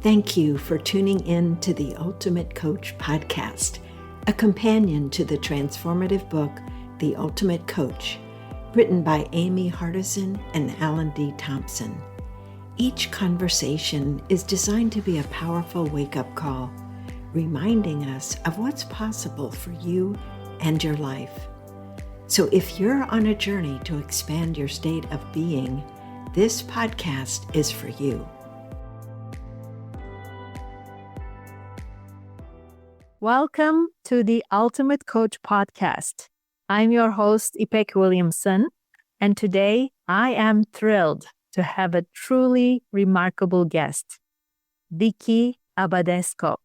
Thank you for tuning in to the Ultimate Coach podcast, a companion to the transformative book, The Ultimate Coach, written by Amy Hardison and Alan D. Thompson. Each conversation is designed to be a powerful wake-up call, reminding us of what's possible for you and your life. So if you're on a journey to expand your state of being, this podcast is for you. Welcome to the Ultimate Coach podcast. I'm your host, Ipek Williamson, and today I am thrilled to have a truly remarkable guest, Vicki Abadesco.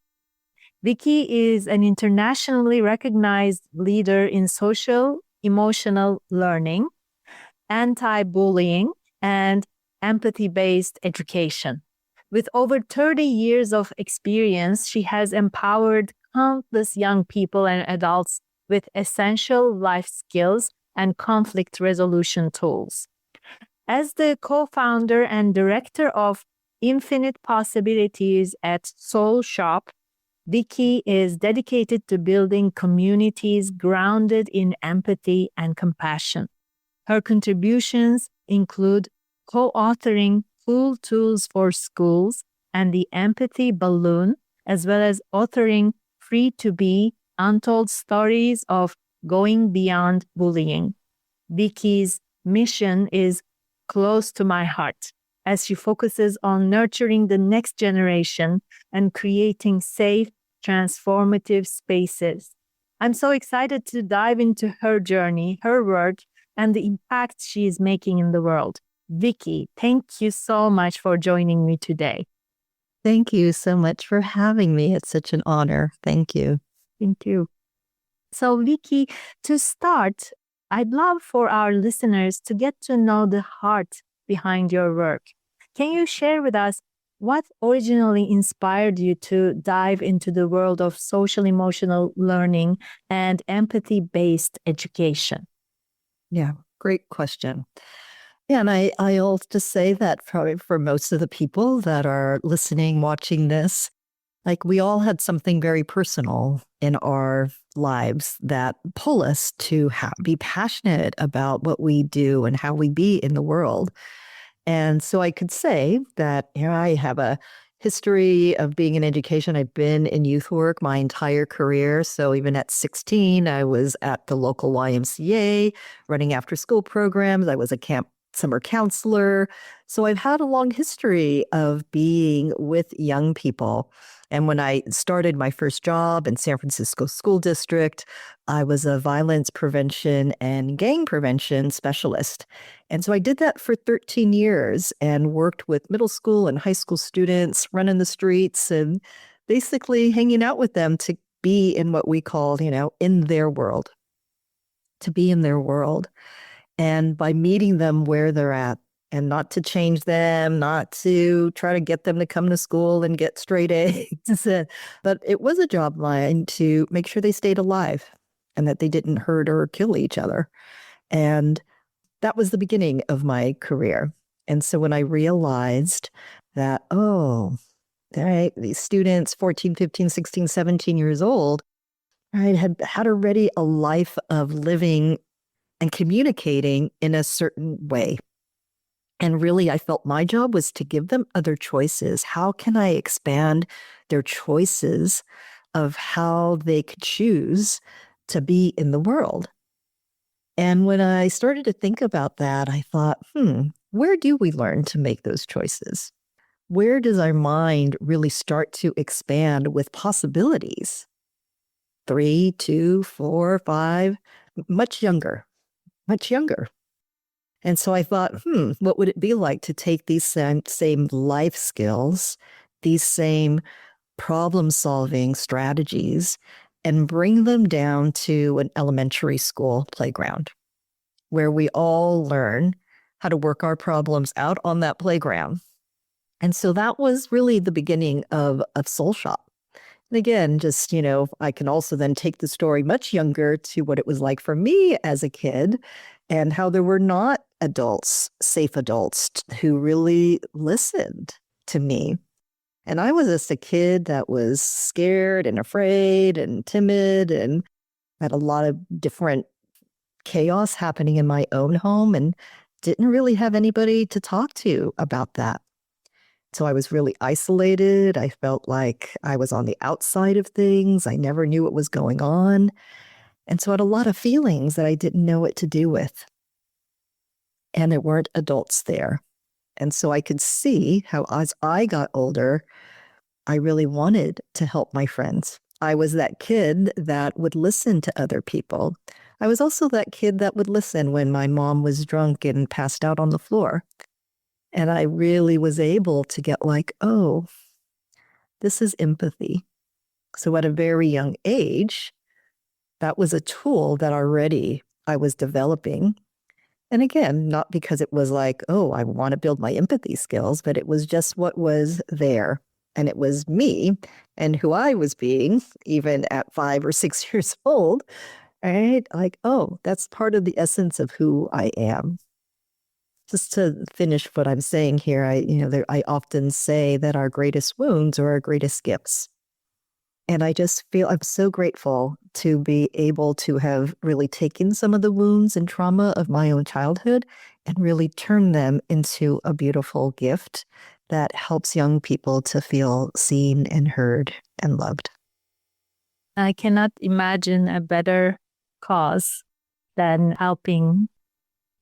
Vicki is an internationally recognized leader in social, emotional learning, anti-bullying, and empathy-based education. With over 30 years of experience, she has empowered countless young people and adults with essential life skills and conflict resolution tools. As the co-founder and director of Infinite Possibilities at Soul Shoppe, Vicki is dedicated to building communities grounded in empathy and compassion. Her contributions include co-authoring Cool Tools for Schools and the Empathy Balloon, as well as authoring Free to Be, Untold Stories of Going Beyond Bullying. Vicki's mission is close to my heart as she focuses on nurturing the next generation and creating safe, transformative spaces. I'm so excited to dive into her journey, her work, and the impact she is making in the world. Vicki, thank you so much for joining me today. Thank you so much for having me. It's such an honor. Thank you. Thank you. So, Vicki, to start, I'd love for our listeners to get to know the heart behind your work. Can you share with us what originally inspired you to dive into the world of social emotional learning and empathy-based education? Yeah, great question. Yeah, and I'll just say that probably for most of the people that are listening, watching this, like we all had something very personal in our lives that pull us to be passionate about what we do and how we be in the world. And so I could say that I have a history of being in education. I've been in youth work my entire career. So even at 16, I was at the local YMCA running after school programs. I was a camp summer counselor. So I've had a long history of being with young people. And when I started my first job in San Francisco School District, I was a violence prevention and gang prevention specialist. And so I did that for 13 years and worked with middle school and high school students, running the streets and basically hanging out with them to be in what we call, in their world, to be in their world. And by meeting them where they're at and not to change them, not to try to get them to come to school and get straight A's, but it was a job line to make sure they stayed alive and that they didn't hurt or kill each other. And that was the beginning of my career. And so when I realized that, these students, 14, 15, 16, 17 years old, had already a life of living and communicating in a certain way. And really, I felt my job was to give them other choices. How can I expand their choices of how they could choose to be in the world? And when I started to think about that, I thought, where do we learn to make those choices? Where does our mind really start to expand with possibilities? 3, 2, 4, 5, much younger. And so I thought, what would it be like to take these same life skills, these same problem-solving strategies, and bring them down to an elementary school playground where we all learn how to work our problems out on that playground. And so that was really the beginning of Soul Shoppe. And again, just, I can also then take the story much younger to what it was like for me as a kid and how there were not adults, safe adults who really listened to me And I was just a kid that was scared and afraid and timid and had a lot of different chaos happening in my own home and didn't really have anybody to talk to about that. So I was really isolated. I felt like I was on the outside of things. I never knew what was going on. And so I had a lot of feelings that I didn't know what to do with. And there weren't adults there. And so I could see how as I got older, I really wanted to help my friends. I was that kid that would listen to other people. I was also that kid that would listen when my mom was drunk and passed out on the floor. And I really was able to get like, oh, this is empathy. So at a very young age, that was a tool that already I was developing. And again, not because it was like, oh, I want to build my empathy skills, but it was just what was there. And it was me and who I was being, even at 5 or 6 years old, right? Like, oh, that's part of the essence of who I am. Just to finish what I'm saying here, I often say that our greatest wounds are our greatest gifts. And I just feel I'm so grateful to be able to have really taken some of the wounds and trauma of my own childhood and really turn them into a beautiful gift that helps young people to feel seen and heard and loved. I cannot imagine a better cause than helping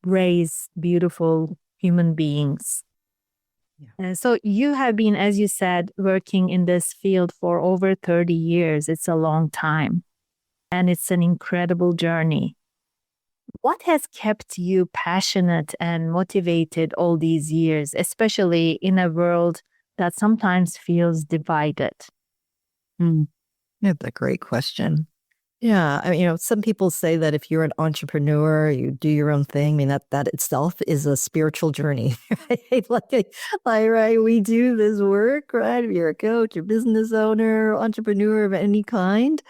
raise beautiful human beings. Yeah. So you have been, as you said, working in this field for over 30 years. It's a long time, and it's an incredible journey. What has kept you passionate and motivated all these years, especially in a world that sometimes feels divided? That's a great question. Yeah, some people say that if you're an entrepreneur, you do your own thing. I mean, that itself is a spiritual journey, right? Right, we do this work, right? If you're a coach, a business owner, entrepreneur of any kind,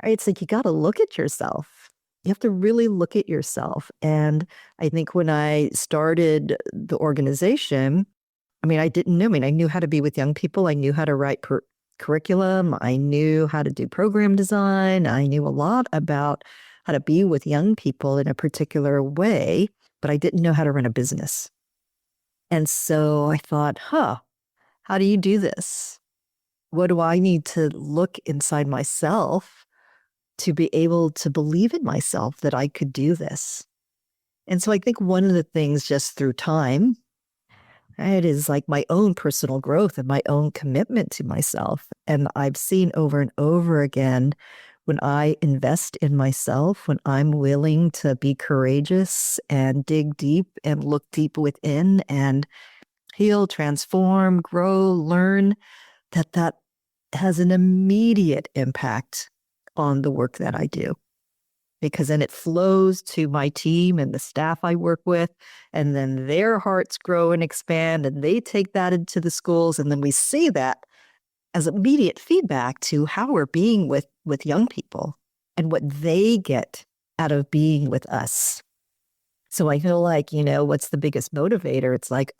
right? It's like you got to look at yourself. You have to really look at yourself. And I think when I started the organization, I didn't know. I knew how to be with young people. I knew how to write curriculum. I knew how to do program design. I knew a lot about how to be with young people in a particular way, but I didn't know how to run a business. And so I thought, how do you do this? What do I need to look inside myself to be able to believe in myself that I could do this? And so I think one of the things just through time, it is like my own personal growth and my own commitment to myself. And I've seen over and over again, when I invest in myself, when I'm willing to be courageous and dig deep and look deep within and heal, transform, grow, learn, that has an immediate impact on the work that I do. Because then it flows to my team and the staff I work with, and then their hearts grow and expand, and they take that into the schools, and then we see that as immediate feedback to how we're being with young people and what they get out of being with us. So I feel like, what's the biggest motivator? It's like,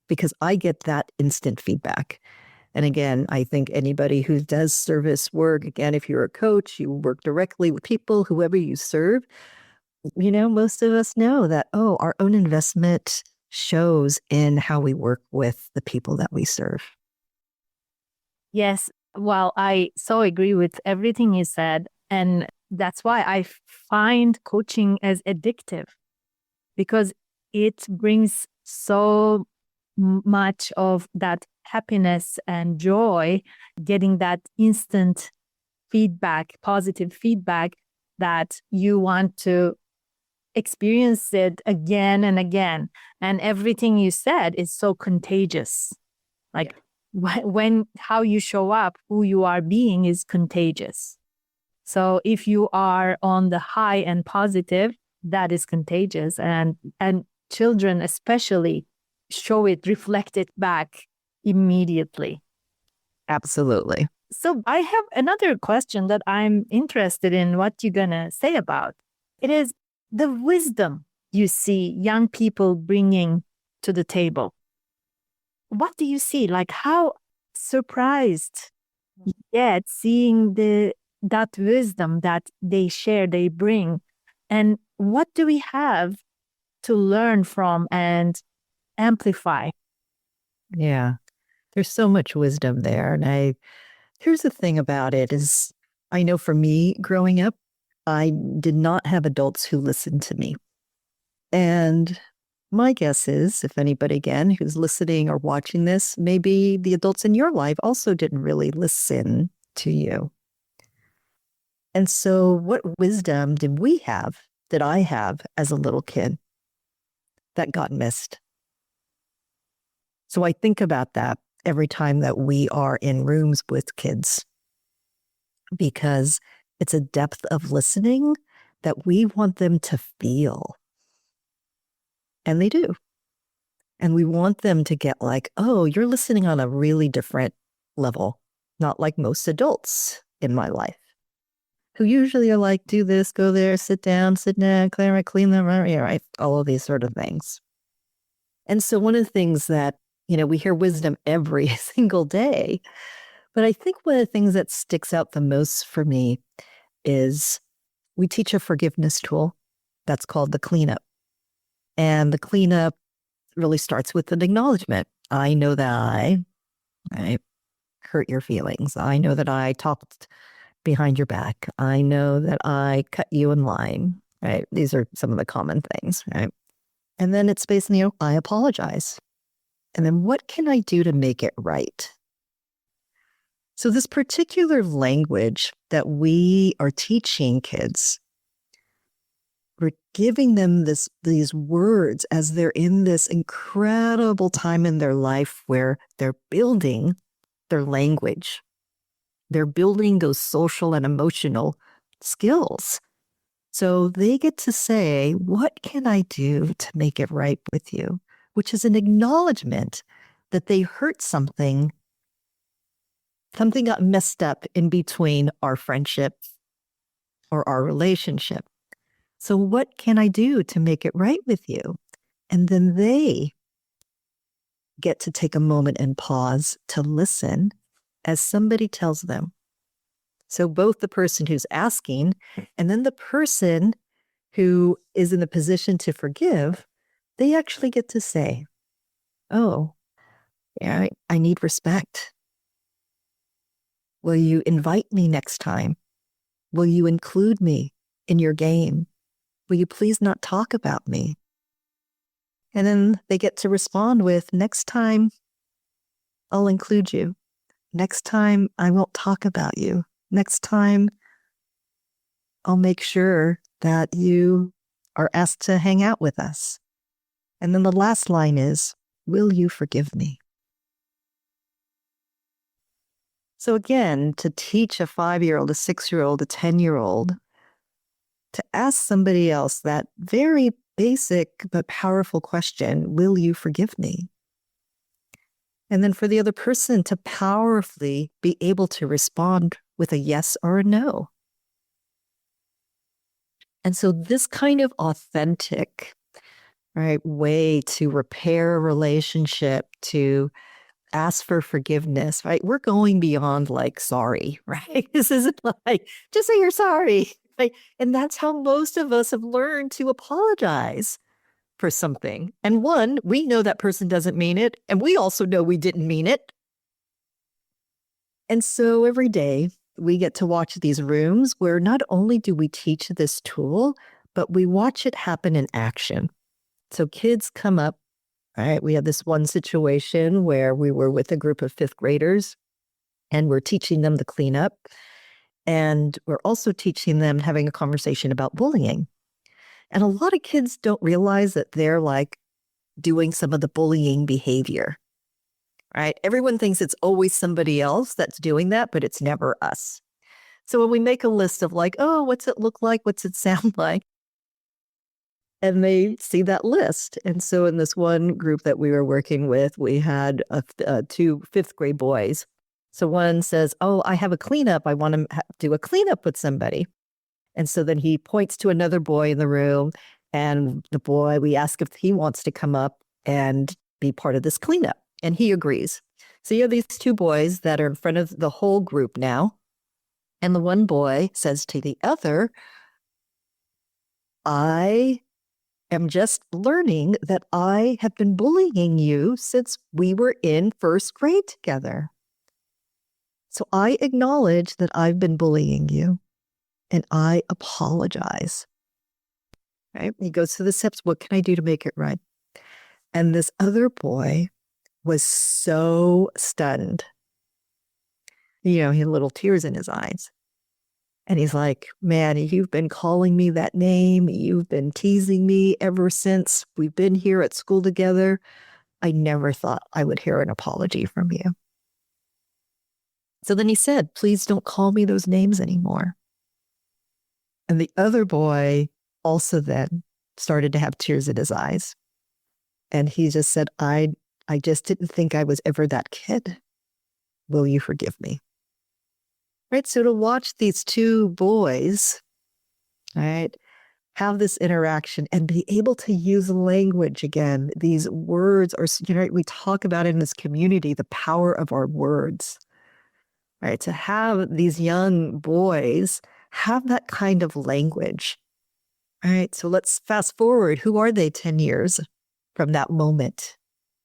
because I get that instant feedback. And again, I think anybody who does service work, again, if you're a coach, you work directly with people, whoever you serve, most of us know that, our own investment shows in how we work with the people that we serve. Yes. Well, I so agree with everything you said. And that's why I find coaching as addictive, because it brings so much of that happiness and joy, getting that instant feedback, positive feedback that you want to experience it again and again. And everything you said is so contagious. Like how you show up, who you are being is contagious. So if you are on the high and positive, that is contagious. And children especially show it, reflect it back immediately. Absolutely. So I have another question that I'm interested in what you're going to say about. It is the wisdom you see young people bringing to the table. What do you see? Like how surprised yet seeing that wisdom that they share, they bring. And what do we have to learn from and amplify? Yeah, there's so much wisdom there. And here's the thing about it is, I know for me growing up, I did not have adults who listened to me. And my guess is, if anybody, again, who's listening or watching this, maybe the adults in your life also didn't really listen to you. And so what wisdom did I have as a little kid that got missed? So I think about that every time that we are in rooms with kids, because it's a depth of listening that we want them to feel. And they do. And we want them to get like, oh, you're listening on a really different level, not like most adults in my life, who usually are like, do this, go there, sit down, clean them, right? All of these sort of things. And so one of the things that, we hear wisdom every single day, but I think one of the things that sticks out the most for me is we teach a forgiveness tool that's called the cleanup. And the cleanup really starts with an acknowledgement. I know that I hurt your feelings. I know that I talked behind your back. I know that I cut you in line, right? These are some of the common things, right? And then it's basically, I apologize. And then what can I do to make it right? So this particular language that we are teaching kids, we're giving them these words as they're in this incredible time in their life where they're building their language. They're building those social and emotional skills. So they get to say, what can I do to make it right with you? Which is an acknowledgement that they hurt something. Something got messed up in between our friendship or our relationship. So what can I do to make it right with you? And then they get to take a moment and pause to listen as somebody tells them. So both the person who's asking and then the person who is in the position to forgive, they actually get to say, oh, yeah, I need respect. Will you invite me next time? Will you include me in your game? Will you please not talk about me? And then they get to respond with, next time, I'll include you. Next time, I won't talk about you. Next time, I'll make sure that you are asked to hang out with us. And then the last line is, will you forgive me? So again, to teach a 5-year-old, a 6-year-old, a 10-year-old, to ask somebody else that very basic but powerful question, will you forgive me? And then for the other person to powerfully be able to respond with a yes or a no. And so this kind of authentic, right, way to repair a relationship, to ask for forgiveness, right? We're going beyond like sorry, right? This isn't like, just say you're sorry. Right? And that's how most of us have learned to apologize for something. And one, we know that person doesn't mean it. And we also know we didn't mean it. And so every day we get to watch these rooms where not only do we teach this tool, but we watch it happen in action. So kids come up, right? We had this one situation where we were with a group of 5th graders and we're teaching them the cleanup. And we're also teaching them having a conversation about bullying. And a lot of kids don't realize that they're like doing some of the bullying behavior, right? Everyone thinks it's always somebody else that's doing that, but it's never us. So when we make a list of like, oh, what's it look like? What's it sound like? And they see that list. And so in this one group that we were working with, we had 2 5th grade boys. So one says, oh, I have a cleanup. I want to do a cleanup with somebody. And so then he points to another boy in the room. And the boy, we ask if he wants to come up and be part of this cleanup. And he agrees. So you have these two boys that are in front of the whole group now. And the one boy says to the other, I am just learning that I have been bullying you since we were in first grade together. So I acknowledge that I've been bullying you and I apologize. Right? He goes through the steps. What can I do to make it right? And this other boy was so stunned. He had little tears in his eyes. And he's like, man, you've been calling me that name. You've been teasing me ever since we've been here at school together. I never thought I would hear an apology from you. So then he said, please don't call me those names anymore. And the other boy also then started to have tears in his eyes. And he just said, I just didn't think I was ever that kid. Will you forgive me? Right. So to watch these two boys, right, have this interaction and be able to use language again, these words are, we talk about in this community, the power of our words, right? To have these young boys have that kind of language, right? So let's fast forward. Who are they 10 years from that moment,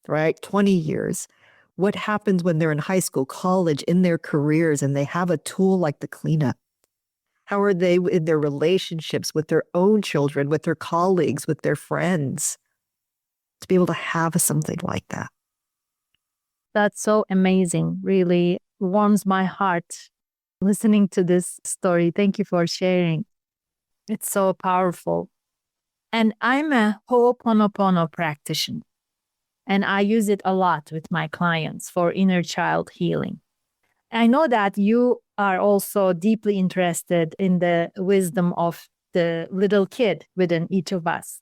right? 20 years. What happens when they're in high school, college, in their careers, and they have a tool like the cleanup? How are they in their relationships with their own children, with their colleagues, with their friends? To be able to have something like that. That's so amazing. Really warms my heart listening to this story. Thank you for sharing. It's so powerful. And I'm a Ho'oponopono practitioner. And I use it a lot with my clients for inner child healing. I know that you are also deeply interested in the wisdom of the little kid within each of us.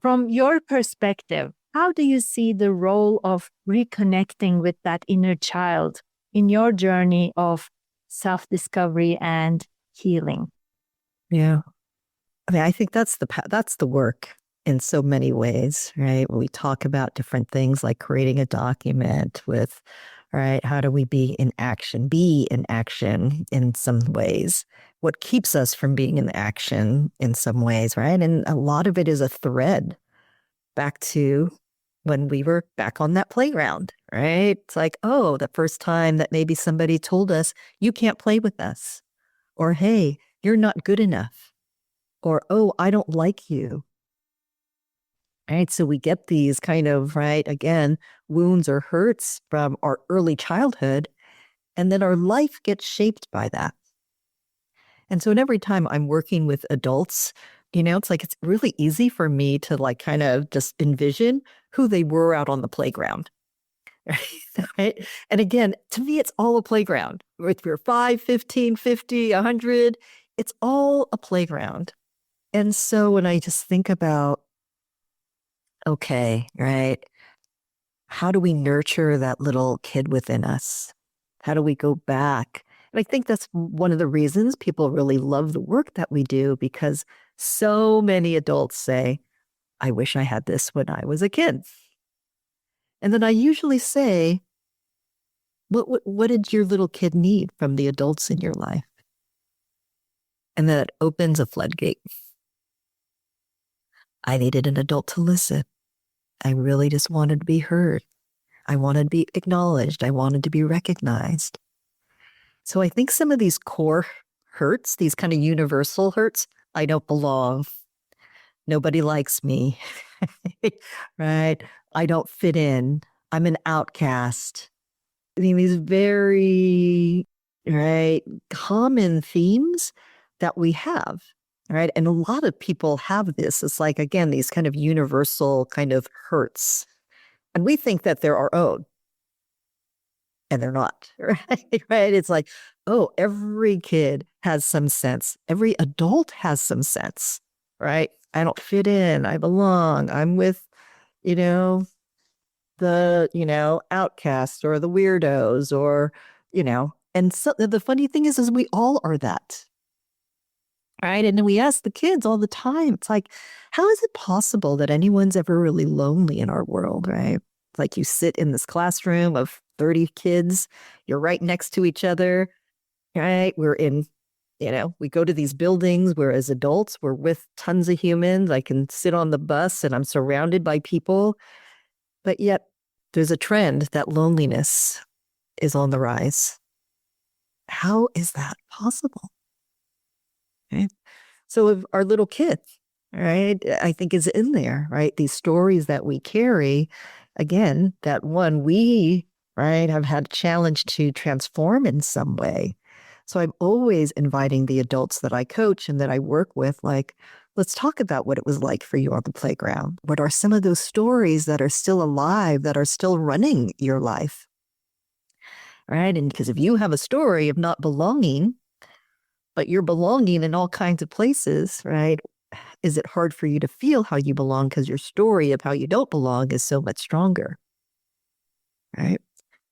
From your perspective, how do you see the role of reconnecting with that inner child in your journey of self-discovery and healing? Yeah. I think that's the work in so many ways, right? When we talk about different things like creating a document with, right, how do we be in action in some ways? What keeps us from being in action in some ways, right? And a lot of it is a thread back to when we were back on that playground, right? It's like, oh, the first time that maybe somebody told us, you can't play with us, or hey, you're not good enough, or oh, I don't like you. Right. So we get these kind of, right, again, wounds or hurts from our early childhood, and then our life gets shaped by that. And so every time I'm working with adults, it's like it's really easy for me to like kind of just envision who they were out on the playground. Right. And again, to me, it's all a playground. If you're 5, 15, 50, 100, it's all a playground. And so when I just think about, okay, right, how do we nurture that little kid within us? How do we go back? And I think that's one of the reasons people really love the work that we do, because so many adults say, I wish I had this when I was a kid. And then I usually say, what did your little kid need from the adults in your life? And that opens a floodgate. I needed an adult to listen. I really just wanted to be heard. I wanted to be acknowledged. I wanted to be recognized. So I think some of these core hurts, these kind of universal hurts, I don't belong. Nobody likes me, right? I don't fit in. I'm an outcast. I mean, these very, right, common themes that we have, right? And a lot of people have this. It's like, again, these kind of universal kind of hurts. And we think that they're our own. And they're not, right? Right? It's like, oh, every kid has some sense. Every adult has some sense, right? I don't fit in. I belong. I'm with, the outcasts or the weirdos or, and so the funny thing is we all are that. Right. And then we ask the kids all the time, it's like, how is it possible that anyone's ever really lonely in our world? Right. Like you sit in this classroom of 30 kids. You're right next to each other, right? We're in, we go to these buildings where as adults, we're with tons of humans. I can sit on the bus and I'm surrounded by people. But yet there's a trend that loneliness is on the rise. How is that possible? Okay. So if our little kid, right, I think is in there, right? These stories that we carry, again, that one we, right, have had a challenge to transform in some way. So I'm always inviting the adults that I coach and that I work with, like, let's talk about what it was like for you on the playground. What are some of those stories that are still alive, that are still running your life? Right? And because if you have a story of not belonging, but you're belonging in all kinds of places, right? Is it hard for you to feel how you belong because your story of how you don't belong is so much stronger, right?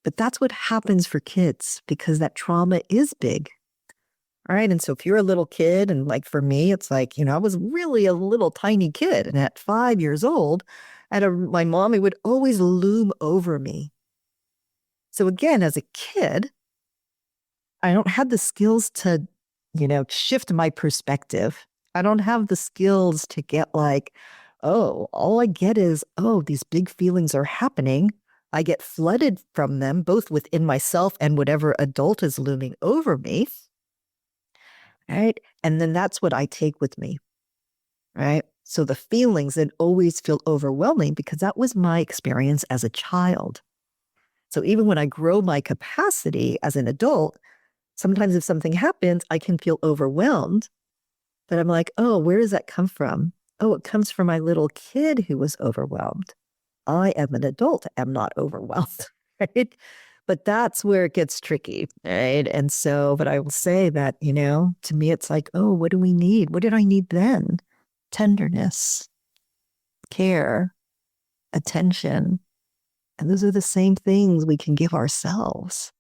But that's what happens for kids because that trauma is big, right? And so if you're a little kid, and like for me, it's like, I was really a little tiny kid. And at 5 years old, my mom, it would always loom over me. So again, as a kid, I don't have the skills to, shift my perspective. I don't have the skills to get like, oh, all I get is, oh, these big feelings are happening. I get flooded from them, both within myself and whatever adult is looming over me. Right. And then that's what I take with me. Right. So the feelings that always feel overwhelming because that was my experience as a child. So even when I grow my capacity as an adult, sometimes if something happens, I can feel overwhelmed. But I'm like, oh, where does that come from? Oh, it comes from my little kid who was overwhelmed. I am an adult, am not overwhelmed, right? But that's where it gets tricky, right? And so, but I will say that, to me, it's like, oh, what do we need? What did I need then? Tenderness, care, attention. And those are the same things we can give ourselves,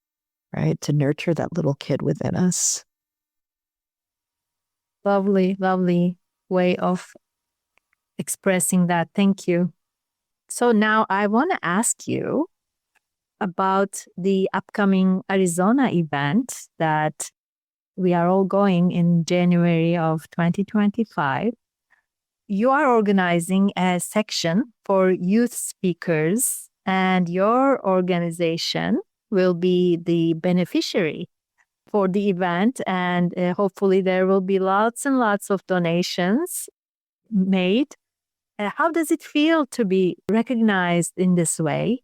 right? To nurture that little kid within us. Lovely, lovely way of expressing that. Thank you. So now I want to ask you about the upcoming Arizona event that we are all going in January of 2025. You are organizing a section for youth speakers, and your organization will be the beneficiary for the event. And hopefully there will be lots and lots of donations made. How does it feel to be recognized in this way?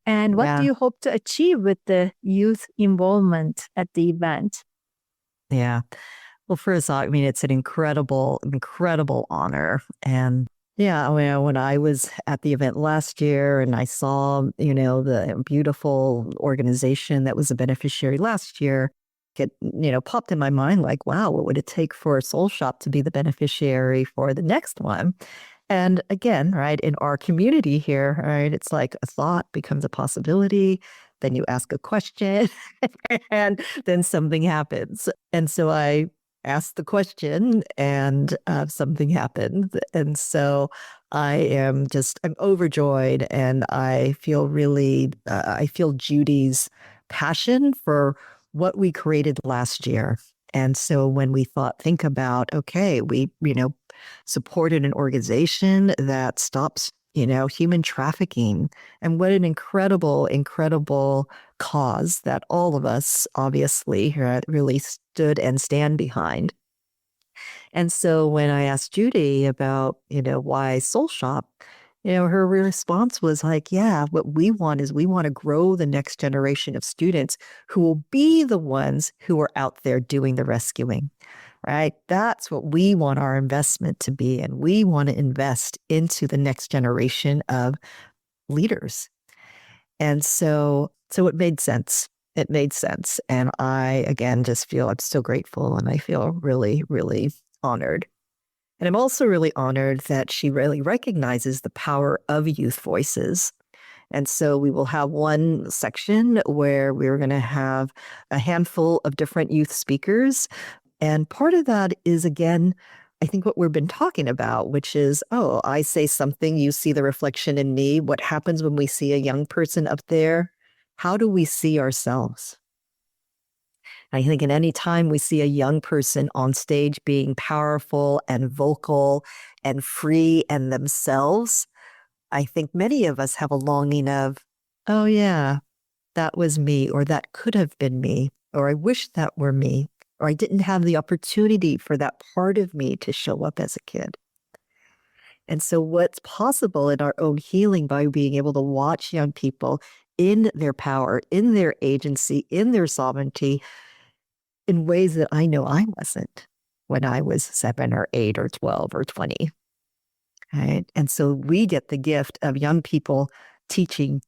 And what do you hope to achieve with the youth involvement at the event? Yeah. Well, first, I mean, it's an incredible, incredible honor. And yeah, when I was at the event last year and I saw, the beautiful organization that was a beneficiary last year, it, popped in my mind like, wow, what would it take for Soul Shoppe to be the beneficiary for the next one? And again, right, in our community here, right, it's like a thought becomes a possibility. Then you ask a question and then something happens. And so I asked the question and something happened. And so I'm overjoyed. And I feel I feel Judy's passion for what we created last year. And so when we think about, okay, we, supported an organization that stops, human trafficking. And what an incredible, incredible cause that all of us obviously really stood and stand behind. And so when I asked Judy about, why Soul Shoppe, her response was like, yeah, what we want to grow the next generation of students who will be the ones who are out there doing the rescuing, right? That's what we want our investment to be. And we want to invest into the next generation of leaders. And so it made sense. It made sense. And I, again, just feel I'm so grateful and I feel really, really honored. And I'm also really honored that she really recognizes the power of youth voices. And so we will have one section where we're going to have a handful of different youth speakers. And part of that is, again, I think what we've been talking about, which is, oh, I say something, you see the reflection in me. What happens when we see a young person up there how do we see ourselves? I think at any time we see a young person on stage being powerful and vocal and free and themselves, I think many of us have a longing of, oh yeah, that was me, or that could have been me, or I wish that were me, or I didn't have the opportunity for that part of me to show up as a kid. And so what's possible in our own healing by being able to watch young people in their power, in their agency, in their sovereignty, in ways that I know I wasn't when I was 7 or 8 or 12 or 20. Right? And so we get the gift of young people teaching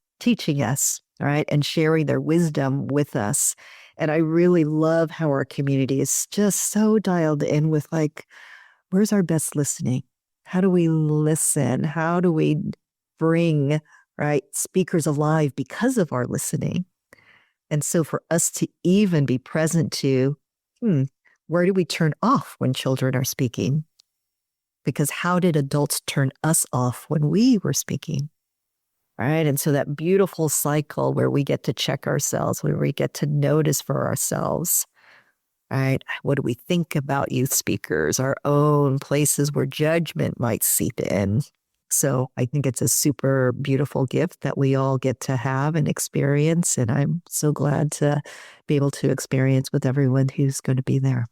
us, right, and sharing their wisdom with us. And I really love how our community is just so dialed in with like, where's our best listening? How do we listen? How do we bring, right, speakers alive because of our listening? And so for us to even be present to, where do we turn off when children are speaking? Because how did adults turn us off when we were speaking? Right. And so that beautiful cycle where we get to check ourselves, where we get to notice for ourselves, right? What do we think about youth speakers, our own places where judgment might seep in? So I think it's a super beautiful gift that we all get to have and experience. And I'm so glad to be able to experience with everyone who's going to be there.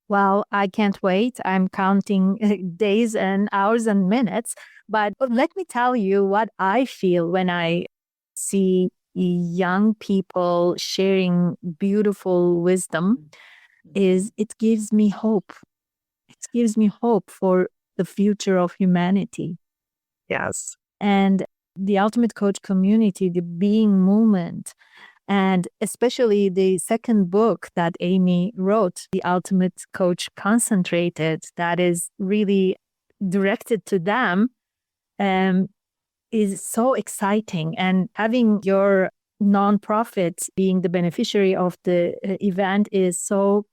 Well, I can't wait. I'm counting days and hours and minutes. But let me tell you what I feel when I see young people sharing beautiful wisdom is it gives me hope. It gives me hope for the future of humanity. Yes. And the Ultimate Coach community, the being movement, and especially the second book that Amy wrote, The Ultimate Coach Concentrated, that is really directed to them, is so exciting. And having your nonprofit being the beneficiary of the event is so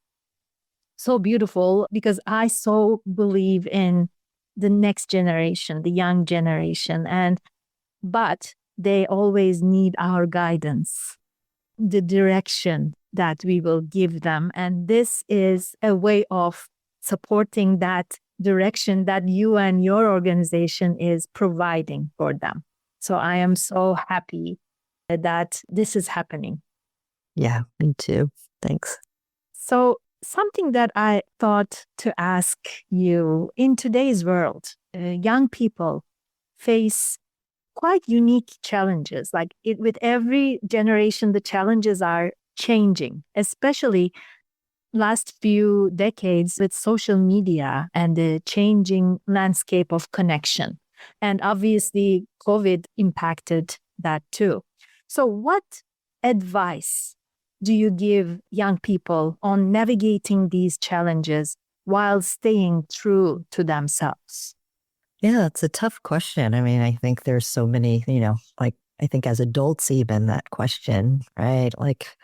beautiful, because I so believe in the next generation, the young generation, but they always need our guidance, the direction that we will give them. And this is a way of supporting that direction that you and your organization is providing for them. So I am so happy that this is happening. Yeah, me too. Thanks. So something that I thought to ask you, in today's world, young people face quite unique challenges. Like with every generation, the challenges are changing, especially last few decades with social media and the changing landscape of connection. And obviously, COVID impacted that too. So what advice do you give young people on navigating these challenges while staying true to themselves? Yeah, it's a tough question. I mean, I think there's so many, like I think as adults, even that question, right? Like,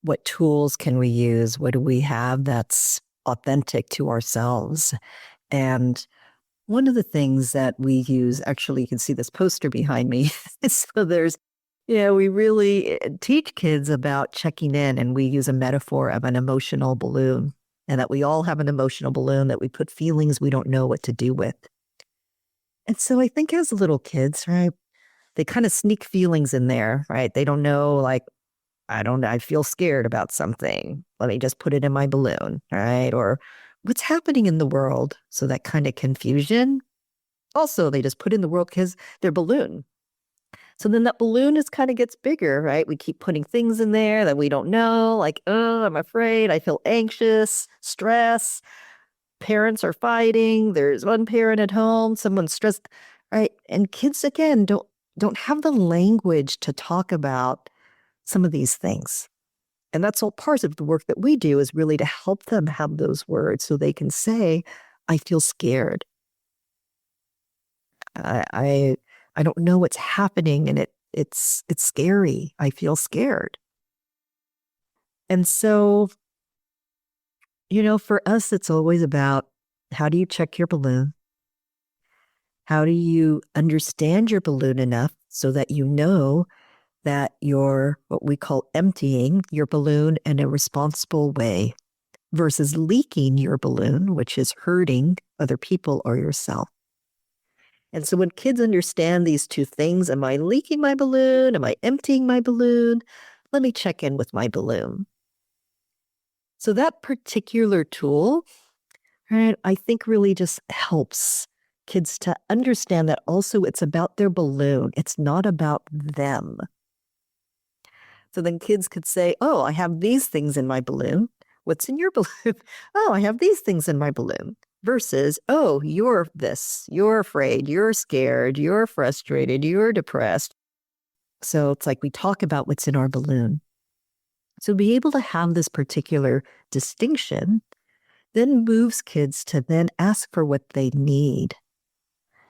what tools can we use? What do we have that's authentic to ourselves? And one of the things that we use, actually, you can see this poster behind me. So there's, we really teach kids about checking in, and we use a metaphor of an emotional balloon, and that we all have an emotional balloon that we put feelings we don't know what to do with. And so I think as little kids, right, they kind of sneak feelings in there, right? They don't know, like, I feel scared about something. Let me just put it in my balloon, right? Or what's happening in the world? So that kind of confusion. Also, they just put in the world because their balloon. So then that balloon is kind of gets bigger, right? We keep putting things in there that we don't know, like, oh, I'm afraid, I feel anxious, stress. Parents are fighting. There's one parent at home, someone's stressed, right? And kids, again, don't have the language to talk about some of these things. And that's all part of the work that we do, is really to help them have those words so they can say, I feel scared. I don't know what's happening, and it's scary. I feel scared. And so, for us, it's always about, how do you check your balloon? How do you understand your balloon enough so that you know that you're what we call emptying your balloon in a responsible way versus leaking your balloon, which is hurting other people or yourself. And so when kids understand these two things, am I leaking my balloon? Am I emptying my balloon? Let me check in with my balloon. So that particular tool, right, I think really just helps kids to understand that also it's about their balloon. It's not about them. So then kids could say, oh, I have these things in my balloon. What's in your balloon? Oh, I have these things in my balloon. Versus, oh, you're this, you're afraid, you're scared, you're frustrated, you're depressed. So it's like we talk about what's in our balloon. So be able to have this particular distinction then moves kids to then ask for what they need.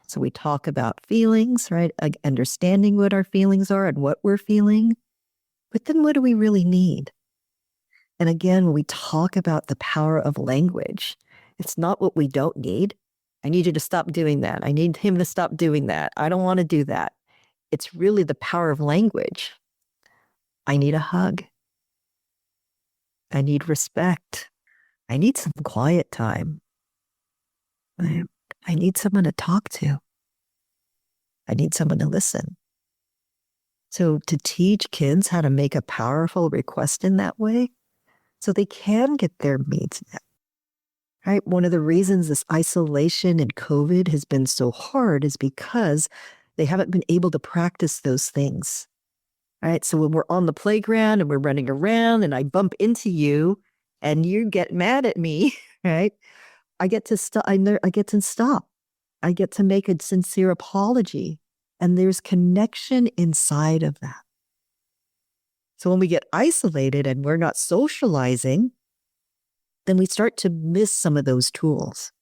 So we talk about feelings, right? Understanding what our feelings are and what we're feeling. But then what do we really need? And again, we talk about the power of language. It's not what we don't need. I need you to stop doing that. I need him to stop doing that. I don't want to do that. It's really the power of language. I need a hug. I need respect. I need some quiet time. I need someone to talk to. I need someone to listen. So to teach kids how to make a powerful request in that way, so they can get their needs met. Right? One of the reasons this isolation and COVID has been so hard is because they haven't been able to practice those things. Right? So when we're on the playground and we're running around and I bump into you and you get mad at me, right? I get to stop. I get to stop. I get to make a sincere apology. And there's connection inside of that. So when we get isolated and we're not socializing, then we start to miss some of those tools.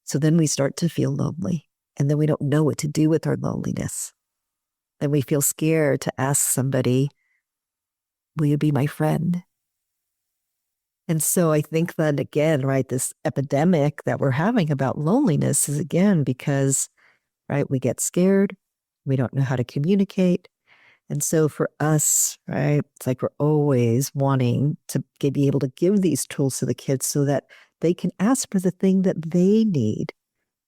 So then we start to feel lonely. And then we don't know what to do with our loneliness. Then we feel scared to ask somebody, will you be my friend? And so I think that, again, right, this epidemic that we're having about loneliness is, again, because, right, we get scared. We don't know how to communicate. And so for us, right, it's like we're always wanting to be able to give these tools to the kids so that they can ask for the thing that they need.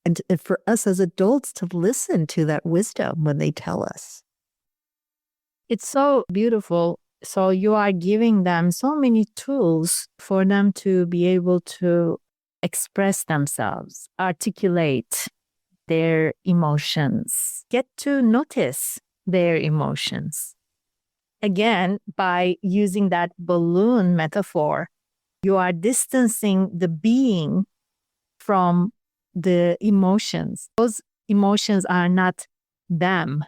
And for us as adults to listen to that wisdom when they tell us. It's so beautiful. So you are giving them so many tools for them to be able to express themselves, articulate their emotions, get to notice their emotions. Again, by using that balloon metaphor, you are distancing the being from the emotions. Those emotions are not them.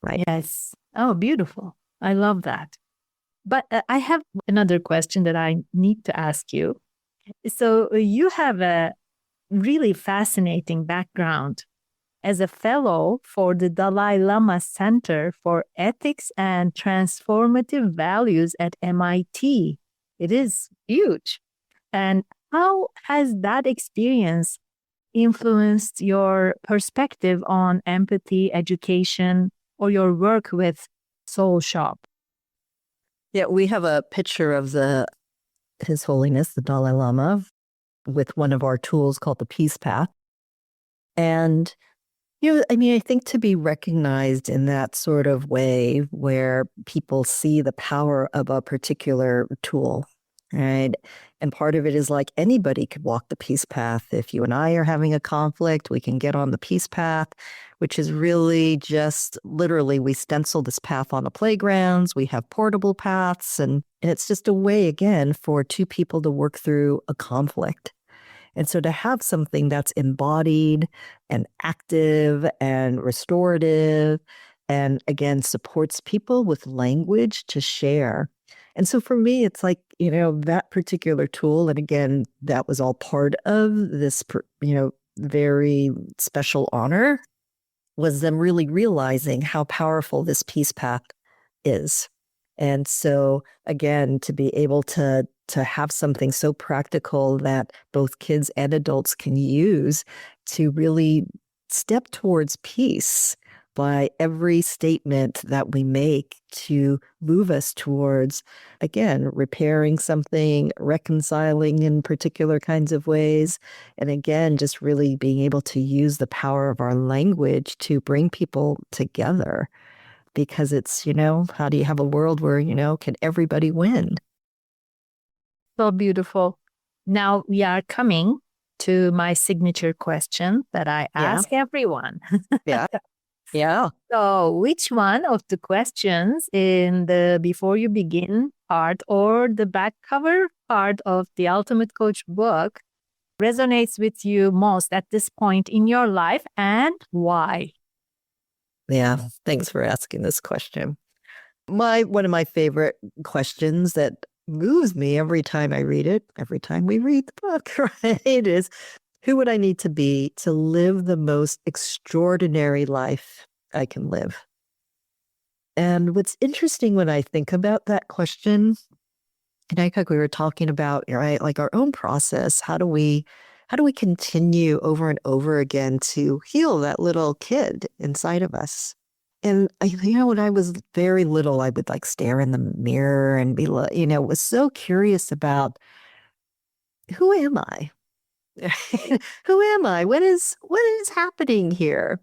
Right. Yes. Oh, beautiful. I love that. But I have another question that I need to ask you. So you have a really fascinating background as a fellow for the Dalai Lama Center for Ethics and Transformative Values at MIT. It is huge. And how has that experience influenced your perspective on empathy, education, or your work with Soul Shoppe? Yeah, we have a picture of His Holiness, the Dalai Lama, with one of our tools called the Peace Path. And, I think to be recognized in that sort of way where people see the power of a particular tool, right? And part of it is like anybody could walk the peace path. If you and I are having a conflict, we can get on the peace path, which is really just literally we stencil this path on the playgrounds. We have portable paths, and it's just a way, again, for two people to work through a conflict. And so to have something that's embodied and active and restorative and, again, supports people with language to share. And so for me, it's like, that particular tool, and again, that was all part of this, very special honor, was them really realizing how powerful this peace path is. And so, again, to be able to have something so practical that both kids and adults can use to really step towards peace by every statement that we make to move us towards, again, repairing something, reconciling in particular kinds of ways. And again, just really being able to use the power of our language to bring people together. Because it's, how do you have a world where, can everybody win? So beautiful. Now we are coming to my signature question that I ask everyone. Yeah. Yeah. So which one of the questions in the Before You Begin part or the back cover part of the Ultimate Coach book resonates with you most at this point in your life, and why? Yeah, thanks for asking this question. One of my favorite questions that moves me every time I read it, every time we read the book, right, is who would I need to be to live the most extraordinary life I can live? And what's interesting when I think about that question, and I think we were talking about, right, like our own process, how do we continue over and over again to heal that little kid inside of us? And when I was very little, I would like stare in the mirror and be, was so curious about who am I? Who am I? What is happening here?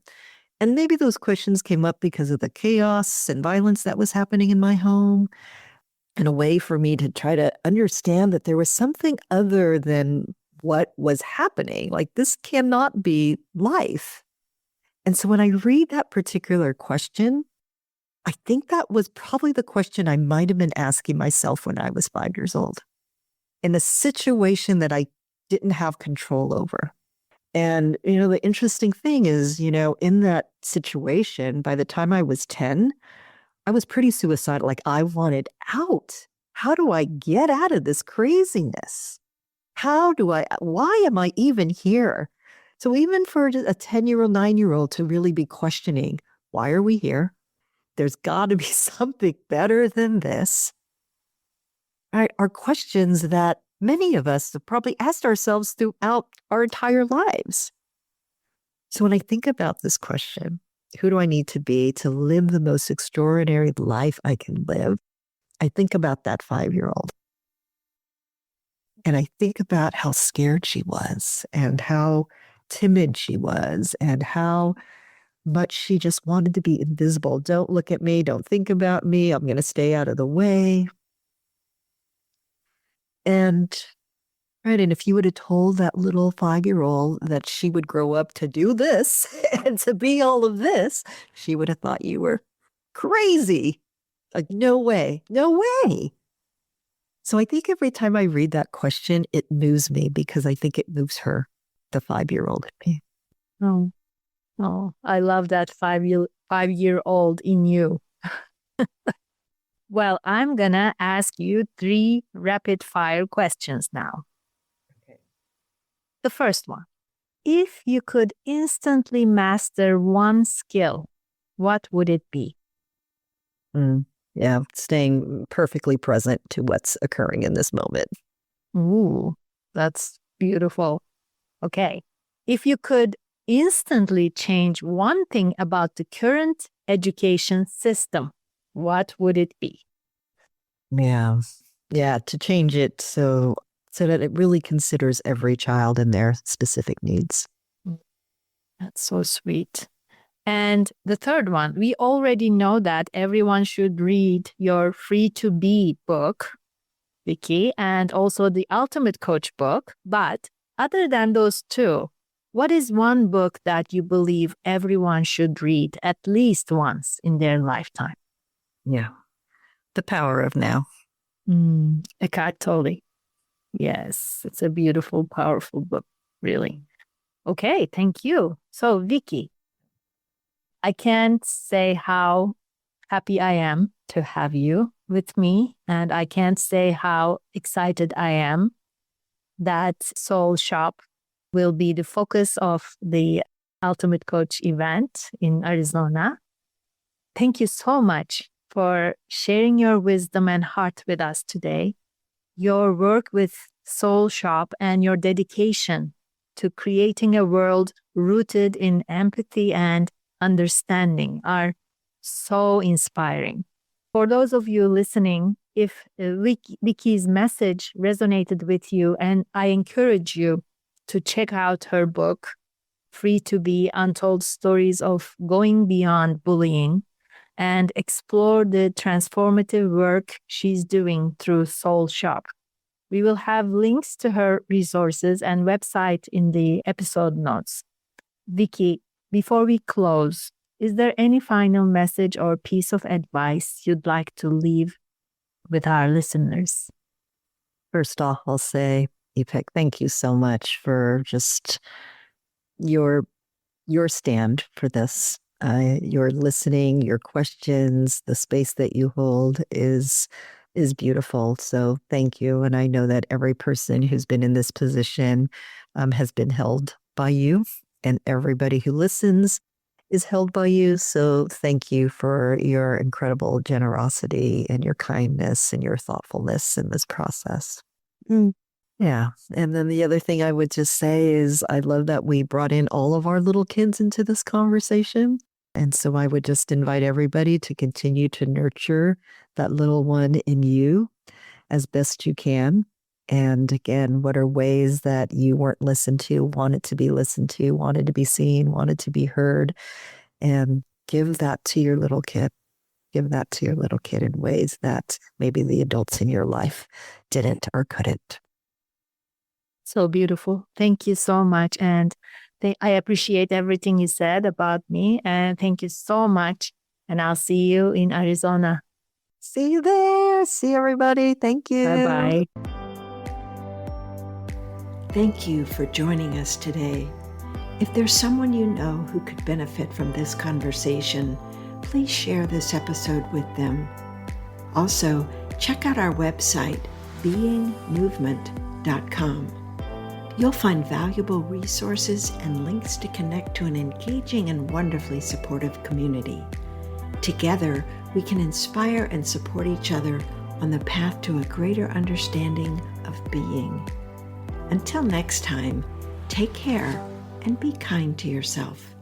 And maybe those questions came up because of the chaos and violence that was happening in my home, and a way for me to try to understand that there was something other than what was happening. Like, this cannot be life. And so when I read that particular question, I think that was probably the question I might have been asking myself when I was 5 years old, in a situation that I didn't have control over. And, the interesting thing is, in that situation, by the time I was 10, I was pretty suicidal. Like, I wanted out. How do I get out of this craziness? Why am I even here? So even for a 10-year-old, 9-year-old to really be questioning, why are we here? There's got to be something better than this. Right? Are questions that many of us have probably asked ourselves throughout our entire lives. So when I think about this question, who do I need to be to live the most extraordinary life I can live? I think about that 5-year-old. And I think about how scared she was and how timid she was and how much she just wanted to be invisible. Don't look at me. Don't think about me. I'm going to stay out of the way. And if you would have told that little 5-year-old that she would grow up to do this and to be all of this, she would have thought you were crazy. Like, no way, no way. So I think every time I read that question, it moves me because I think it moves her, the 5-year-old in me. Oh, I love that 5-year-old in you. Well, I'm gonna ask you 3 rapid fire questions now. Okay. The first one, if you could instantly master one skill, what would it be? Yeah, staying perfectly present to what's occurring in this moment. Ooh, that's beautiful. Okay. If you could instantly change one thing about the current education system, what would it be? Yeah. Yeah, to change it so that it really considers every child and their specific needs. That's so sweet. And the third one, we already know that everyone should read your Free to Be book, Vicki, and also the Ultimate Coach book. But other than those 2, what is one book that you believe everyone should read at least once in their lifetime? Yeah. The Power of Now. Eckhart Tolle. Yes, it's a beautiful, powerful book, really. Okay, thank you. So, Vicki, I can't say how happy I am to have you with me, and I can't say how excited I am that Soul Shoppe will be the focus of the Ultimate Coach event in Arizona. Thank you so much for sharing your wisdom and heart with us today. Your work with Soul Shoppe and your dedication to creating a world rooted in empathy and understanding are so inspiring. For those of you listening, if Vicki's message resonated with you, and I encourage you to check out her book, Free to Be: Untold Stories of Going Beyond Bullying, and explore the transformative work she's doing through Soul Shoppe. We will have links to her resources and website in the episode notes. Vicki, before we close, is there any final message or piece of advice you'd like to leave with our listeners? First off, I'll say, Ipek, thank you so much for just your stand for this. Your listening, your questions, the space that you hold is beautiful. So thank you. And I know that every person who's been in this position has been held by you, and everybody who listens is held by you. So thank you for your incredible generosity and your kindness and your thoughtfulness in this process. Yeah. And then the other thing I would just say is I love that we brought in all of our little kids into this conversation. And so I would just invite everybody to continue to nurture that little one in you as best you can. And again, what are ways that you weren't listened to, wanted to be listened to, wanted to be seen, wanted to be heard, and give that to your little kid. Give that to your little kid in ways that maybe the adults in your life didn't or couldn't. So beautiful. Thank you so much. And I appreciate everything you said about me. And thank you so much. And I'll see you in Arizona. See you there. See everybody. Thank you. Bye-bye. Thank you for joining us today. If there's someone you know who could benefit from this conversation, please share this episode with them. Also, check out our website, beingmovement.com. You'll find valuable resources and links to connect to an engaging and wonderfully supportive community. Together, we can inspire and support each other on the path to a greater understanding of being. Until next time, take care and be kind to yourself.